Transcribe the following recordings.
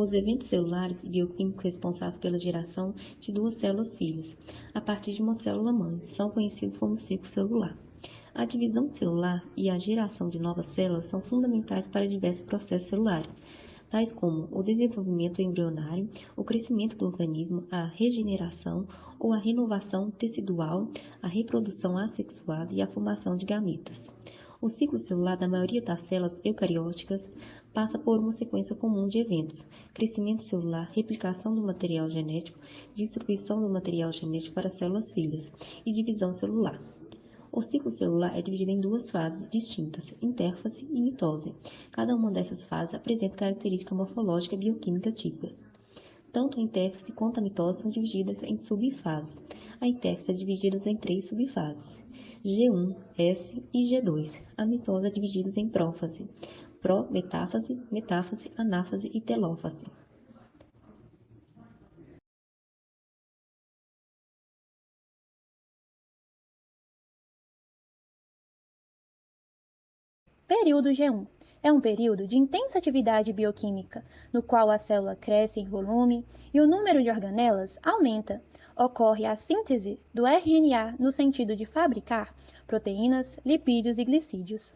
os eventos celulares e bioquímicos responsáveis pela geração de duas células filhas, a partir de uma célula-mãe, são conhecidos como ciclo celular. A divisão celular e a geração de novas células são fundamentais para diversos processos celulares, tais como o desenvolvimento embrionário, o crescimento do organismo, a regeneração ou a renovação tecidual, a reprodução assexuada e a formação de gametas. O ciclo celular da maioria das células eucarióticas passa por uma sequência comum de eventos: crescimento celular, replicação do material genético, distribuição do material genético para células filhas e divisão celular. O ciclo celular é dividido em duas fases distintas, intérfase e mitose. Cada uma dessas fases apresenta características morfológicas e bioquímicas típicas. Tanto a intérfase quanto a mitose são divididas em subfases. A intérfase é dividida em 3 subfases: G1, S e G2. A mitose é dividida em prófase: metáfase, anáfase e telófase. Período G1 é um período de intensa atividade bioquímica, no qual a célula cresce em volume e o número de organelas aumenta. Ocorre a síntese do RNA no sentido de fabricar proteínas, lipídios e glicídios.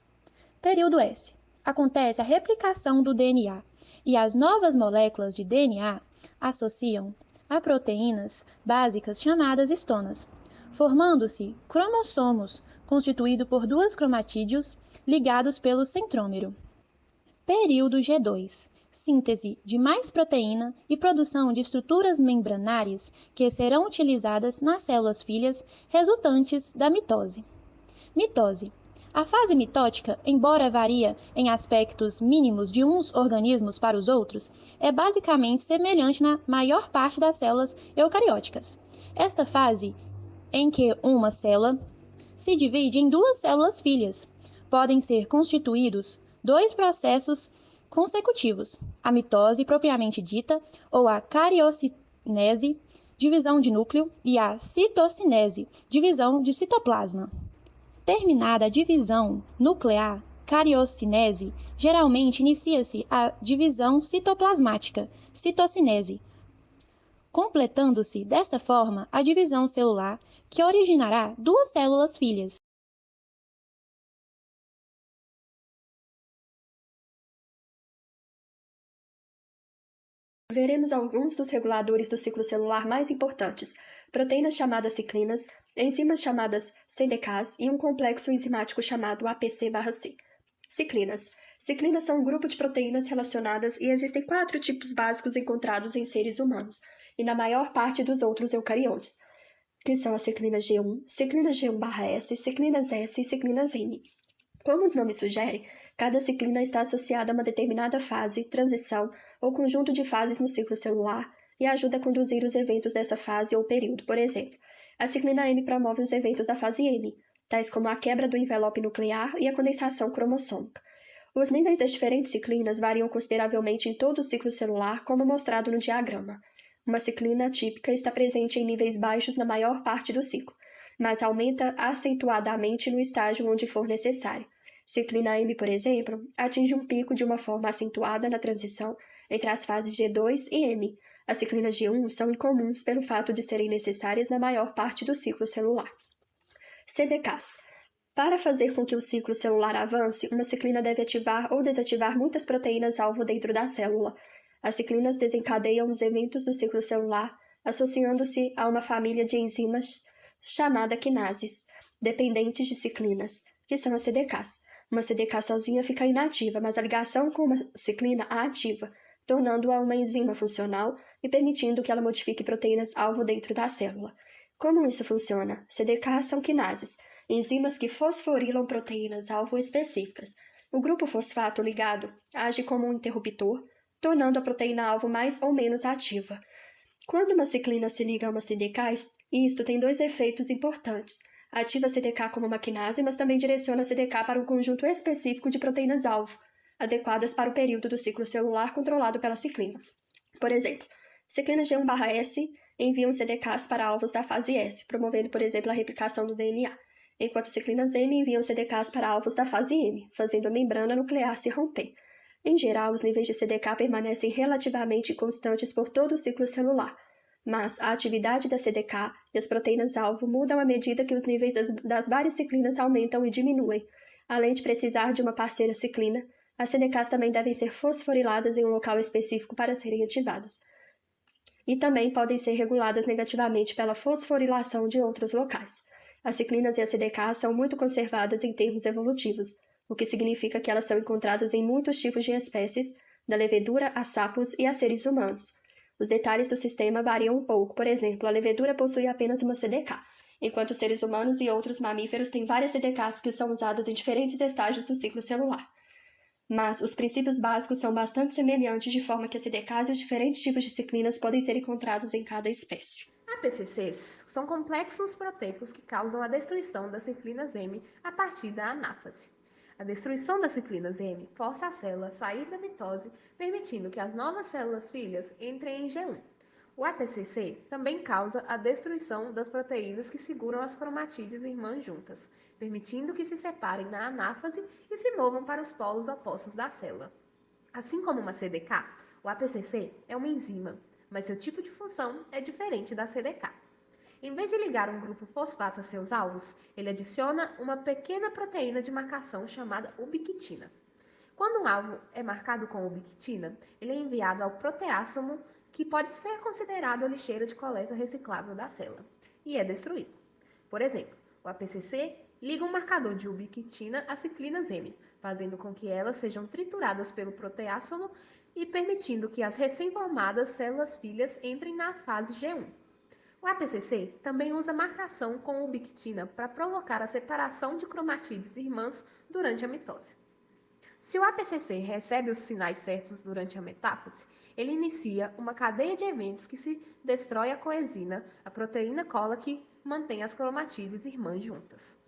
Período S. Acontece a replicação do DNA e as novas moléculas de DNA associam a proteínas básicas chamadas histonas, formando-se cromossomos constituído por duas cromatídeos ligados pelo centrômero. Período G2. Síntese de mais proteína e produção de estruturas membranárias que serão utilizadas nas células filhas resultantes da mitose. Mitose. A fase mitótica, embora varia em aspectos mínimos de uns organismos para os outros, é basicamente semelhante na maior parte das células eucarióticas. Esta fase, em que uma célula se divide em duas células filhas, podem ser constituídos dois processos consecutivos: a mitose propriamente dita, ou a cariocinese, divisão de núcleo, e a citocinese, divisão de citoplasma. Terminada a divisão nuclear, cariocinese, geralmente inicia-se a divisão citoplasmática, citocinese, completando-se desta forma a divisão celular, que originará duas células filhas. Veremos alguns dos reguladores do ciclo celular mais importantes: proteínas chamadas ciclinas, enzimas chamadas CDKs e um complexo enzimático chamado APC/C. Ciclinas. Ciclinas são um grupo de proteínas relacionadas e existem 4 tipos básicos encontrados em seres humanos e na maior parte dos outros eucariontes, que são as ciclinas G1, ciclinas G1/S, ciclinas S e ciclinas M. Como os nomes sugerem, cada ciclina está associada a uma determinada fase, transição ou conjunto de fases no ciclo celular e ajuda a conduzir os eventos dessa fase ou período. Por exemplo, a ciclina M promove os eventos da fase M, tais como a quebra do envelope nuclear e a condensação cromossômica. Os níveis das diferentes ciclinas variam consideravelmente em todo o ciclo celular, como mostrado no diagrama. Uma ciclina típica está presente em níveis baixos na maior parte do ciclo, mas aumenta acentuadamente no estágio onde for necessário. Ciclina M, por exemplo, atinge um pico de uma forma acentuada na transição entre as fases G2 e M. As ciclinas G1 são incomuns pelo fato de serem necessárias na maior parte do ciclo celular. CDKs. Para fazer com que o ciclo celular avance, uma ciclina deve ativar ou desativar muitas proteínas-alvo dentro da célula. As ciclinas desencadeiam os eventos do ciclo celular, associando-se a uma família de enzimas chamada quinases, dependentes de ciclinas, que são as CDKs. Uma CDK sozinha fica inativa, mas a ligação com uma ciclina a ativa, tornando-a uma enzima funcional e permitindo que ela modifique proteínas-alvo dentro da célula. Como isso funciona? CDKs são quinases, enzimas que fosforilam proteínas-alvo específicas. O grupo fosfato ligado age como um interruptor, tornando a proteína-alvo mais ou menos ativa. Quando uma ciclina se liga a uma CDK, isto tem 2 efeitos importantes. Ativa a CDK como uma quinase, mas também direciona a CDK para um conjunto específico de proteínas-alvo, adequadas para o período do ciclo celular controlado pela ciclina. Por exemplo, ciclinas G1/S enviam CDKs para alvos da fase S, promovendo, por exemplo, a replicação do DNA, enquanto ciclinas M enviam CDKs para alvos da fase M, fazendo a membrana nuclear se romper. Em geral, os níveis de CDK permanecem relativamente constantes por todo o ciclo celular, mas a atividade da CDK e as proteínas-alvo mudam à medida que os níveis das várias ciclinas aumentam e diminuem. Além de precisar de uma parceira ciclina, as CDKs também devem ser fosforiladas em um local específico para serem ativadas. E também podem ser reguladas negativamente pela fosforilação de outros locais. As ciclinas e as CDKs são muito conservadas em termos evolutivos, o que significa que elas são encontradas em muitos tipos de espécies, da levedura a sapos e a seres humanos. Os detalhes do sistema variam um pouco, por exemplo, a levedura possui apenas uma CDK, enquanto os seres humanos e outros mamíferos têm várias CDKs que são usadas em diferentes estágios do ciclo celular. Mas os princípios básicos são bastante semelhantes, de forma que as CDKs e os diferentes tipos de ciclinas podem ser encontrados em cada espécie. APCCs são complexos proteicos que causam a destruição das ciclinas M a partir da anáfase. A destruição das ciclinas M força a célula a sair da mitose, permitindo que as novas células filhas entrem em G1. O APCC também causa a destruição das proteínas que seguram as cromatídeas irmãs juntas, permitindo que se separem na anáfase e se movam para os polos opostos da célula. Assim como uma CDK, o APCC é uma enzima, mas seu tipo de função é diferente da CDK. Em vez de ligar um grupo fosfato a seus alvos, ele adiciona uma pequena proteína de marcação chamada ubiquitina. Quando um alvo é marcado com ubiquitina, ele é enviado ao proteásomo, que pode ser considerado a lixeira de coleta reciclável da célula, e é destruído. Por exemplo, o APCC liga um marcador de ubiquitina às ciclinas M, fazendo com que elas sejam trituradas pelo proteásomo e permitindo que as recém-formadas células filhas entrem na fase G1. O APCC também usa marcação com ubiquitina para provocar a separação de cromatídeas irmãs durante a mitose. Se o APCC recebe os sinais certos durante a metáfase, ele inicia uma cadeia de eventos que se destrói a coenzina, a proteína cola que mantém as cromatídeas irmãs juntas.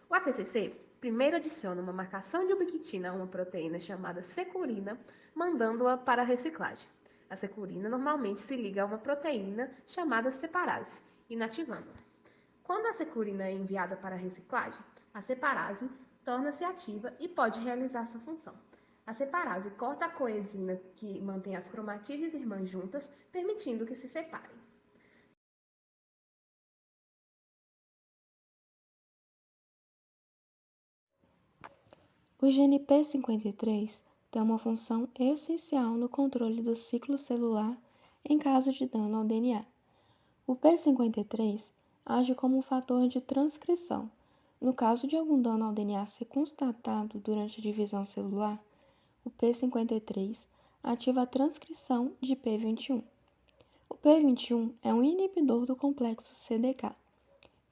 O APCC primeiro adiciona uma marcação de ubiquitina a uma proteína chamada securina, mandando-a para a reciclagem. A securina normalmente se liga a uma proteína chamada separase, inativando-a. Quando a securina é enviada para a reciclagem, a separase torna-se ativa e pode realizar sua função. A separase corta a coenzina que mantém as cromatídeas irmãs juntas, permitindo que se separem. O gene P53 tem uma função essencial no controle do ciclo celular em caso de dano ao DNA. O P53 age como um fator de transcrição. No caso de algum dano ao DNA ser constatado durante a divisão celular, o P53 ativa a transcrição de P21. O P21 é um inibidor do complexo CDK,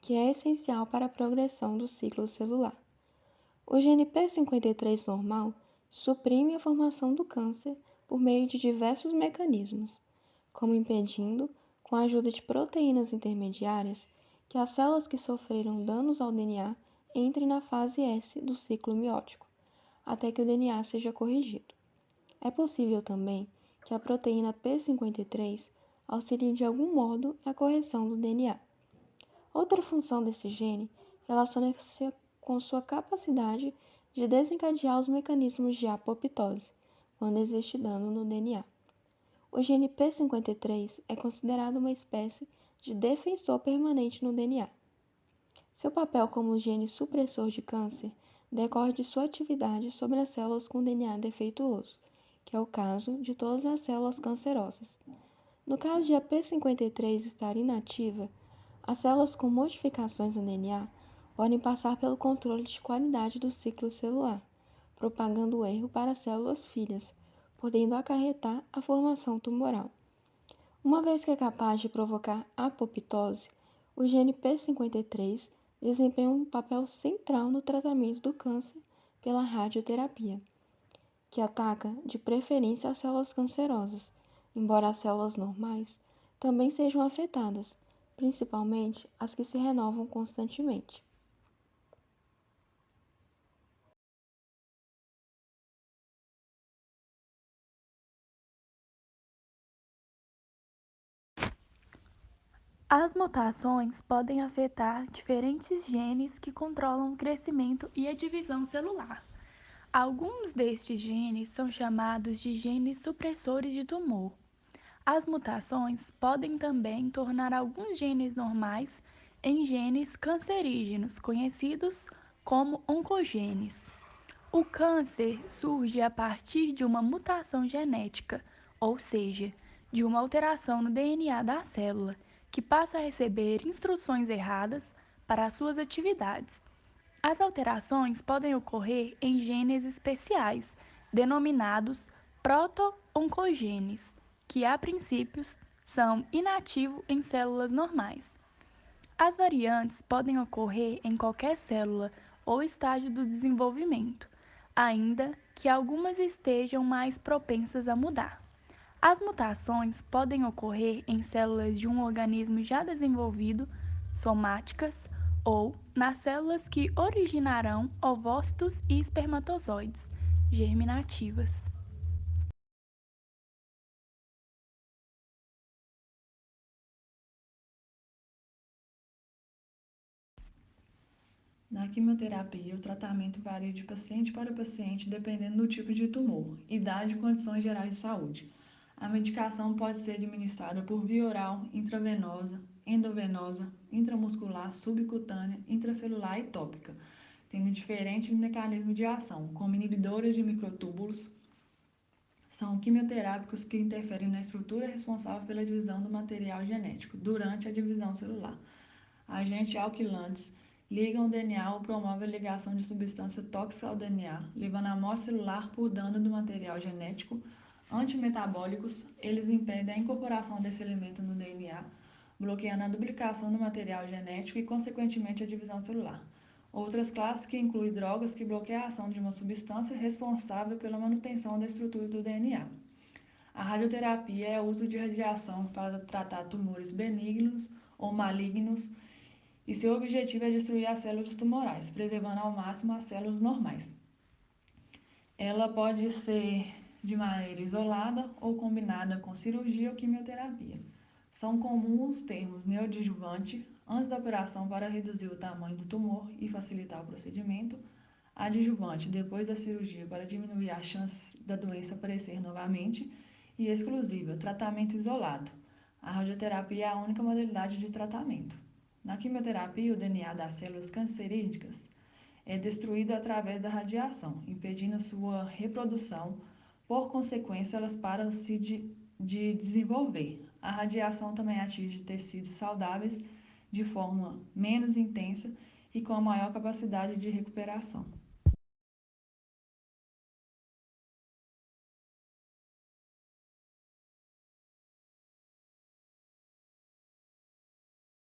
que é essencial para a progressão do ciclo celular. O gene P53 normal suprime a formação do câncer por meio de diversos mecanismos, como impedindo, com a ajuda de proteínas intermediárias, que as células que sofreram danos ao DNA entrem na fase S do ciclo miótico, até que o DNA seja corrigido. É possível também que a proteína P53 auxilie de algum modo na correção do DNA. Outra função desse gene relaciona-se com sua capacidade de desencadear os mecanismos de apoptose, quando existe dano no DNA. O gene P53 é considerado uma espécie de defensor permanente no DNA. Seu papel como gene supressor de câncer decorre de sua atividade sobre as células com DNA defeituoso, que é o caso de todas as células cancerosas. No caso de a P53 estar inativa, as células com modificações no DNA podem passar pelo controle de qualidade do ciclo celular, propagando o erro para as células filhas, podendo acarretar a formação tumoral. Uma vez que é capaz de provocar apoptose, o gene P53 desempenha um papel central no tratamento do câncer pela radioterapia, que ataca de preferência as células cancerosas, embora as células normais também sejam afetadas, principalmente as que se renovam constantemente. As mutações podem afetar diferentes genes que controlam o crescimento e a divisão celular. Alguns destes genes são chamados de genes supressores de tumor. As mutações podem também tornar alguns genes normais em genes cancerígenos, conhecidos como oncogenes. O câncer surge a partir de uma mutação genética, ou seja, de uma alteração no DNA da célula, que passa a receber instruções erradas para as suas atividades. As alterações podem ocorrer em genes especiais, denominados proto-oncogenes, que a princípio são inativos em células normais. As variantes podem ocorrer em qualquer célula ou estágio do desenvolvimento, ainda que algumas estejam mais propensas a mudar. As mutações podem ocorrer em células de um organismo já desenvolvido, somáticas, ou nas células que originarão ovócitos e espermatozoides, germinativas. Na quimioterapia, o tratamento varia de paciente para paciente dependendo do tipo de tumor, idade e condições gerais de saúde. A medicação pode ser administrada por via oral, intravenosa, endovenosa, intramuscular, subcutânea, intracelular e tópica, tendo diferentes mecanismos de ação, como inibidores de microtúbulos. São quimioterápicos que interferem na estrutura responsável pela divisão do material genético durante a divisão celular. Agentes alquilantes ligam o DNA ou promovem a ligação de substância tóxica ao DNA, levando à morte celular por dano do material genético. Antimetabólicos, eles impedem a incorporação desse elemento no DNA, bloqueando a duplicação do material genético e, consequentemente, a divisão celular. Outras classes que incluem drogas que bloqueiam a ação de uma substância responsável pela manutenção da estrutura do DNA. A radioterapia é o uso de radiação para tratar tumores benignos ou malignos e seu objetivo é destruir as células tumorais, preservando ao máximo as células normais. Ela pode ser de maneira isolada ou combinada com cirurgia ou quimioterapia. São comuns os termos neoadjuvante, antes da operação para reduzir o tamanho do tumor e facilitar o procedimento, adjuvante, depois da cirurgia para diminuir a chance da doença aparecer novamente, e exclusiva, tratamento isolado. A radioterapia é a única modalidade de tratamento. Na quimioterapia, o DNA das células cancerígenas é destruído através da radiação, impedindo sua reprodução. Por consequência, elas param de desenvolver. A radiação também atinge tecidos saudáveis de forma menos intensa e com a maior capacidade de recuperação.